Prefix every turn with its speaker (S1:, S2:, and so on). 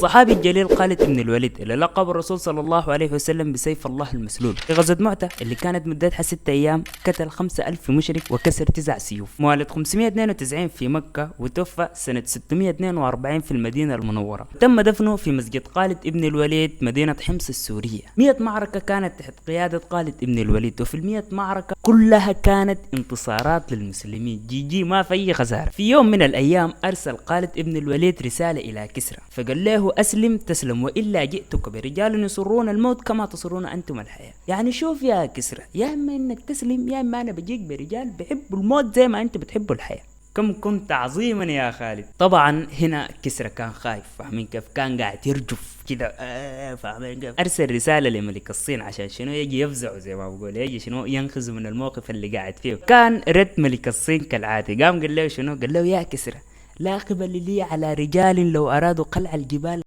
S1: الصحابي الجليل خالد بن الوليد اللي لقب الرسول صلى الله عليه وسلم بسيف الله المسلول في غزوة مؤتة اللي كانت مدتها 6 أيام قتل 5000 مشرك وكسر 9 سيوف. مواليد 592 في مكة وتوفى سنة 642 في المدينة المنورة. تم دفنه في مسجد خالد بن الوليد مدينة حمص السورية. 100 معركة كانت تحت قيادة خالد بن الوليد، وفي ال100 معركة كلها كانت انتصارات للمسلمين، جي ما في أي خسارة. في يوم من الأيام أرسل خالد بن الوليد رسالة إلى كسرى فقال له أسلم تسلم وإلا جئتك برجال يسرون الموت كما تصرون أنتم الحياة. يعني شوف يا كسرى، يا إما إنك تسلم يا إما أنا بجيك برجال بيحبوا الموت زي ما أنت بتحبوا الحياة. كم كنت عظيما يا خالد. طبعا هنا كسرى كان خايف، فاهمين كيف؟ كان قاعد يرجف كده فاهمين كيف؟ ارسل رساله لملك الصين عشان شنو يجي يفزعه زي ما بقول، يجي شنو ينقذ من الموقف اللي قاعد فيه. كان رد ملك الصين كالعاده، قام قال له شنو؟ قال له يا كسرى لا قبل لي على رجال لو ارادوا قلع الجبال